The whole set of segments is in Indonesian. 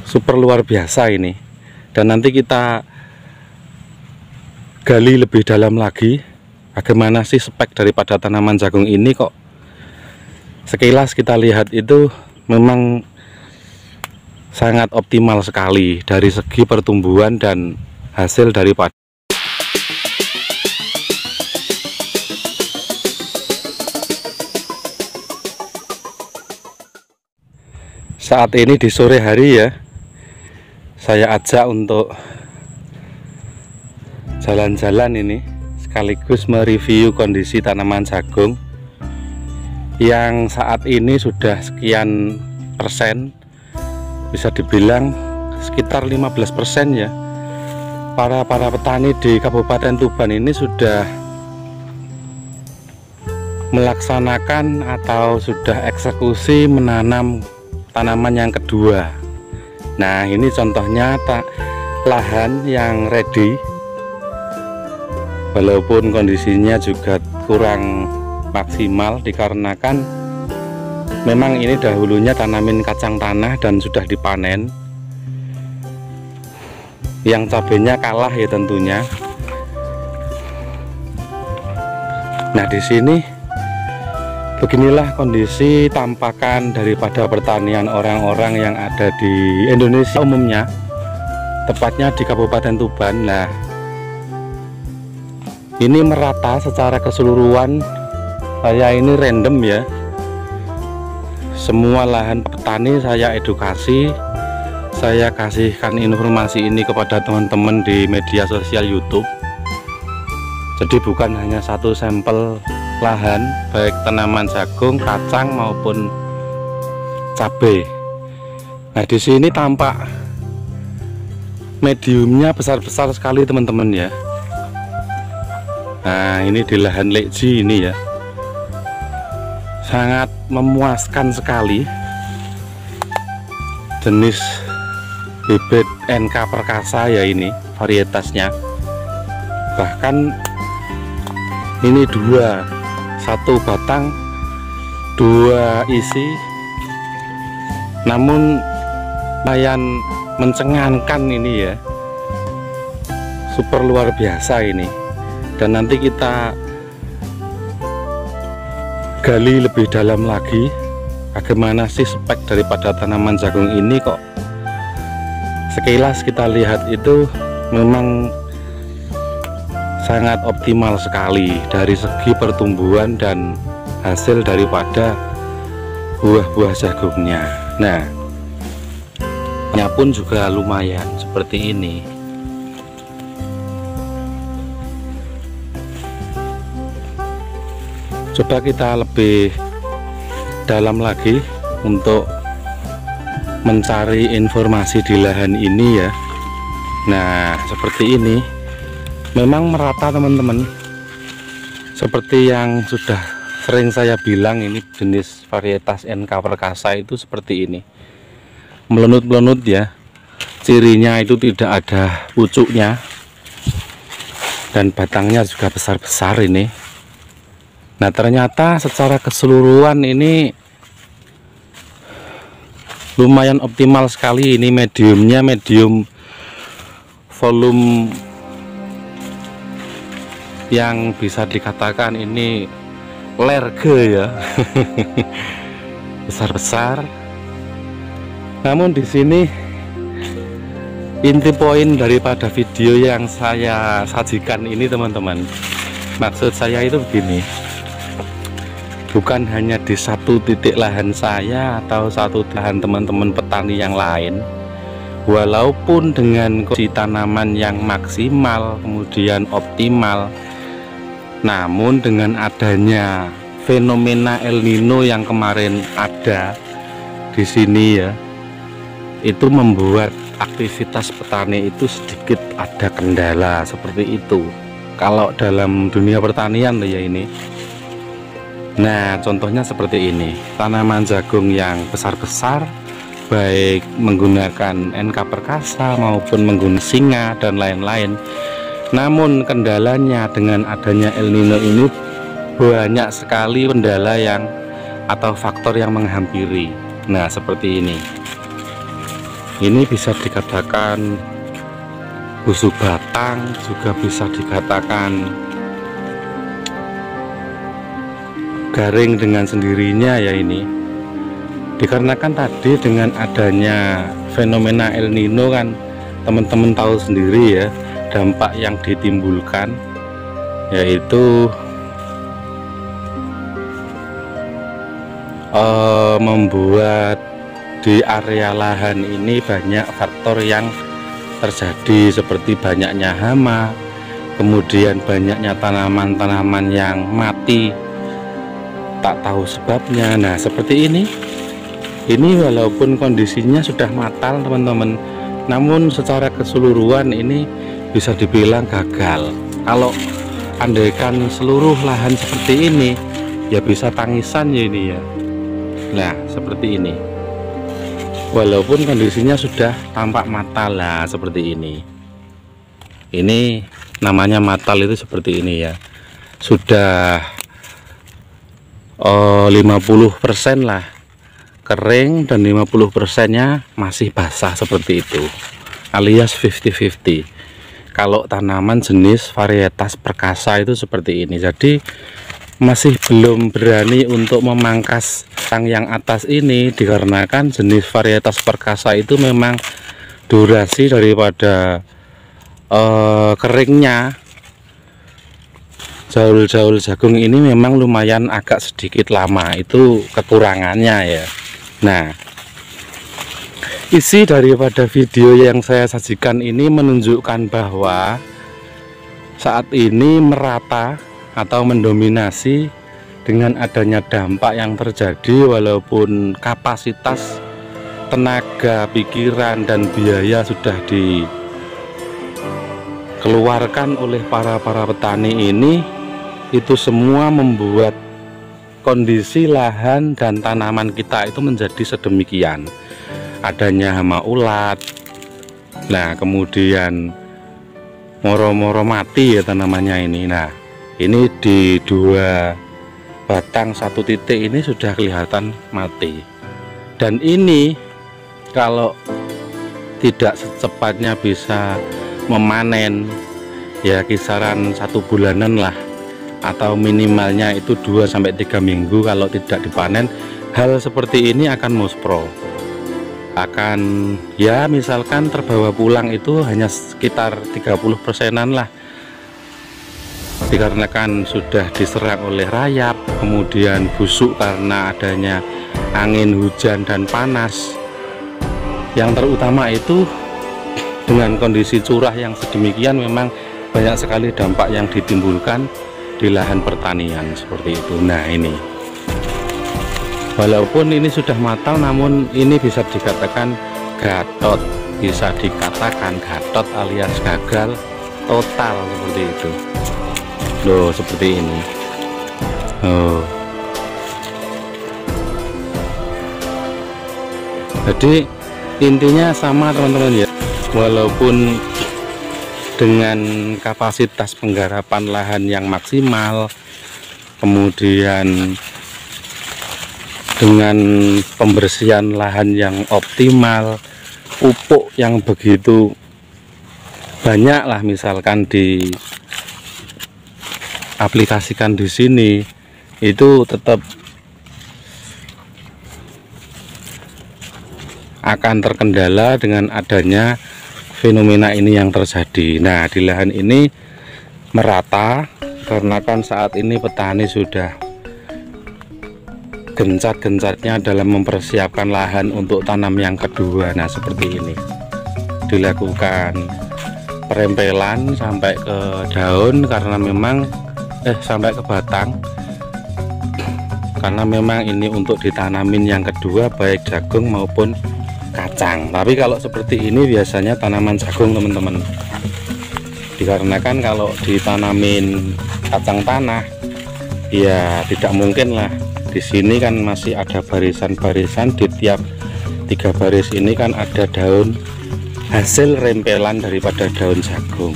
super luar biasa ini. Dan nanti kita gali lebih dalam lagi bagaimana sih spek daripada tanaman jagung ini. Kok sekilas kita lihat itu memang sangat optimal sekali dari segi pertumbuhan dan hasil daripada. Saat ini di sore hari ya, saya ajak untuk jalan-jalan ini sekaligus mereview kondisi tanaman jagung yang saat ini sudah sekian persen, bisa dibilang sekitar 15% ya. Para petani di Kabupaten Tuban ini sudah melaksanakan atau sudah eksekusi menanam tanaman yang kedua. Nah, ini contohnya lahan yang ready, walaupun kondisinya juga kurang maksimal dikarenakan memang ini dahulunya tanamin kacang tanah dan sudah dipanen. Yang cabenya kalah ya tentunya. Nah, di sini beginilah kondisi tampakan daripada pertanian orang-orang yang ada di Indonesia umumnya, tepatnya di Kabupaten Tuban. Nah, ini merata secara keseluruhan. Saya ini random ya, semua lahan petani saya edukasi, saya kasihkan informasi ini kepada teman-teman di media sosial YouTube. Jadi bukan hanya satu sampel lahan, baik tanaman jagung, kacang maupun cabai. Nah, di sini tampak mediumnya besar-besar sekali teman-teman ya. Nah, ini di lahan lekji ini ya, sangat memuaskan sekali. Jenis bibit NK Perkasa ya, ini varietasnya. Bahkan ini satu batang dua isi, namun lumayan mencengangkan ini ya, super luar biasa ini. Dan nanti kita gali lebih dalam lagi bagaimana sih spek daripada tanaman jagung ini. Kok sekilas kita lihat itu memang sangat optimal sekali dari segi pertumbuhan dan hasil daripada buah-buah jagungnya. Nah, pun juga lumayan seperti ini. Coba kita lebih dalam lagi untuk mencari informasi di lahan ini ya. Nah, seperti ini. Memang merata teman-teman, seperti yang sudah sering saya bilang, ini jenis varietas NK Perkasa itu seperti ini, melenut-melenut ya, cirinya itu tidak ada pucuknya dan batangnya juga besar-besar ini. Nah, ternyata secara keseluruhan ini lumayan optimal sekali. Ini mediumnya medium volume yang bisa dikatakan ini lerge ya. Besar-besar. Namun di sini inti poin daripada video yang saya sajikan ini teman-teman, maksud saya itu begini, bukan hanya di satu titik lahan saya atau satu lahan teman-teman petani yang lain, walaupun dengan kondisi tanaman yang maksimal kemudian optimal, namun dengan adanya fenomena El Nino yang kemarin ada di sini ya, itu membuat aktivitas petani itu sedikit ada kendala seperti itu. Kalau dalam dunia pertanian ya ini. Nah, contohnya seperti ini, tanaman jagung yang besar-besar, baik menggunakan NK Perkasa maupun menggunakan singa dan lain-lain. Namun kendalanya dengan adanya El Nino ini banyak sekali kendala yang atau faktor yang menghampiri. Nah, seperti ini. Ini bisa dikatakan busuk batang, juga bisa dikatakan garing dengan sendirinya ya. Ini dikarenakan tadi dengan adanya fenomena El Nino kan teman-teman tahu sendiri ya, dampak yang ditimbulkan yaitu membuat di area lahan ini banyak faktor yang terjadi, seperti banyaknya hama, kemudian banyaknya tanaman-tanaman yang mati tak tahu sebabnya. Nah seperti ini walaupun kondisinya sudah matang teman-teman, namun secara keseluruhan ini bisa dibilang gagal. Kalau andaikan seluruh lahan seperti ini ya bisa tangisan ya ini ya. Nah seperti ini, walaupun kondisinya sudah tampak matal lah seperti ini. Ini namanya matal itu seperti ini ya, sudah 50% lah kering dan 50%-nya masih basah seperti itu, alias 50-50. Kalau tanaman jenis varietas perkasa itu seperti ini. Jadi masih belum berani untuk memangkas tang yang atas ini, dikarenakan jenis varietas perkasa itu memang durasi daripada keringnya jaul-jaul jagung ini memang lumayan agak sedikit lama, itu kekurangannya ya. Nah isi daripada video yang saya sajikan ini menunjukkan bahwa saat ini merata atau mendominasi dengan adanya dampak yang terjadi, walaupun kapasitas tenaga, pikiran dan biaya sudah dikeluarkan oleh para petani ini, itu semua membuat kondisi lahan dan tanaman kita itu menjadi sedemikian. Adanya hama ulat, nah kemudian moro-moro mati ya tanamannya ini. Nah ini di 2 batang 1 titik ini sudah kelihatan mati, dan ini kalau tidak secepatnya bisa memanen ya kisaran 1 bulanan lah, atau minimalnya itu 2-3 minggu. Kalau tidak dipanen, hal seperti ini akan muspro, akan ya misalkan terbawa pulang itu hanya sekitar 30%-an lah, dikarenakan sudah diserang oleh rayap, kemudian busuk karena adanya angin, hujan dan panas. Yang terutama itu dengan kondisi curah yang sedemikian memang banyak sekali dampak yang ditimbulkan di lahan pertanian seperti itu. Nah ini walaupun ini sudah matang, namun ini bisa dikatakan gatot, bisa dikatakan gatot alias gagal total seperti itu loh, seperti ini. Jadi intinya sama teman-teman ya, walaupun dengan kapasitas penggarapan lahan yang maksimal, kemudian dengan pembersihan lahan yang optimal, pupuk yang begitu banyak lah misalkan diaplikasikan di sini, itu tetap akan terkendala dengan adanya fenomena ini yang terjadi. Nah di lahan ini merata karena kan saat ini petani sudah gencat-gencatnya dalam mempersiapkan lahan untuk tanam yang kedua. Nah seperti ini dilakukan perempelan sampai ke daun, karena memang sampai ke batang, karena memang ini untuk ditanamin yang kedua baik jagung maupun kacang. Tapi kalau seperti ini biasanya tanaman jagung teman-teman, dikarenakan kalau ditanamin kacang tanah ya tidak mungkin lah. Di sini kan masih ada barisan-barisan, di tiap 3 baris ini kan ada daun hasil rempelan daripada daun jagung.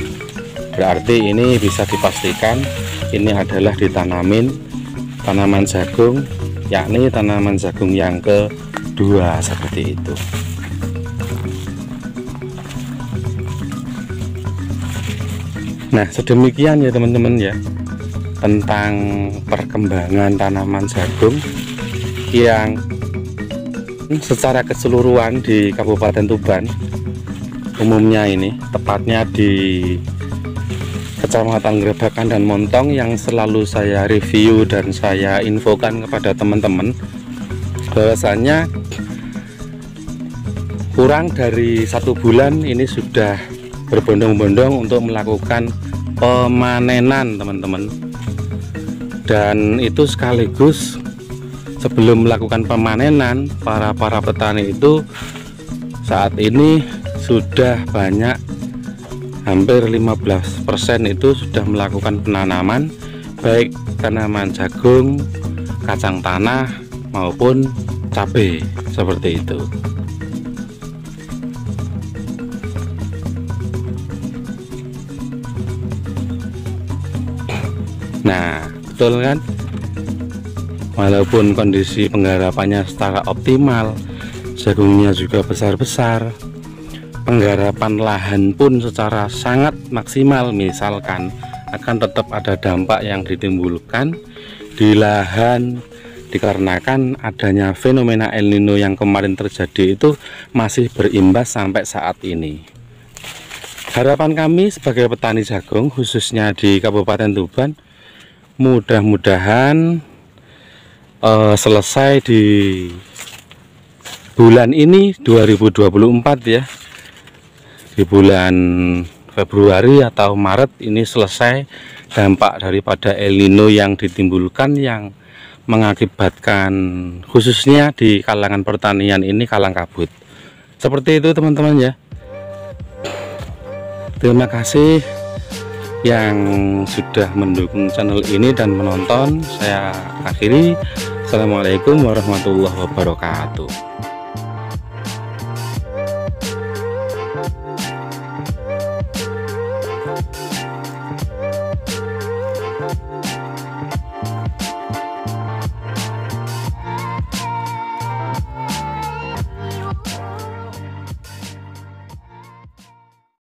Berarti ini bisa dipastikan ini adalah ditanamin tanaman jagung, yakni tanaman jagung yang kedua seperti itu. Nah, sedemikian ya teman-teman ya, tentang perkembangan tanaman jagung yang secara keseluruhan di Kabupaten Tuban umumnya, ini tepatnya di Kecamatan Gerebakan dan Montong, yang selalu saya review dan saya infokan kepada teman-teman bahwasanya kurang dari 1 bulan ini sudah berbondong-bondong untuk melakukan pemanenan teman-teman. Dan itu sekaligus sebelum melakukan pemanenan, para petani itu saat ini sudah banyak, hampir 15% itu sudah melakukan penanaman, baik tanaman jagung, kacang tanah maupun cabai, seperti itu. Nah, betul kan, walaupun kondisi penggarapannya secara optimal, jagungnya juga besar-besar, penggarapan lahan pun secara sangat maksimal, misalkan akan tetap ada dampak yang ditimbulkan di lahan dikarenakan adanya fenomena El Nino yang kemarin terjadi itu masih berimbas sampai saat ini. Harapan kami sebagai petani jagung khususnya di Kabupaten Tuban, mudah-mudahan selesai di bulan ini 2024 ya, di bulan Februari atau Maret ini selesai dampak daripada El Nino yang ditimbulkan, yang mengakibatkan khususnya di kalangan pertanian ini kalang kabut. Seperti itu teman-teman ya. Terima kasih yang sudah mendukung channel ini dan menonton. Saya akhiri. Assalamualaikum warahmatullahi wabarakatuh.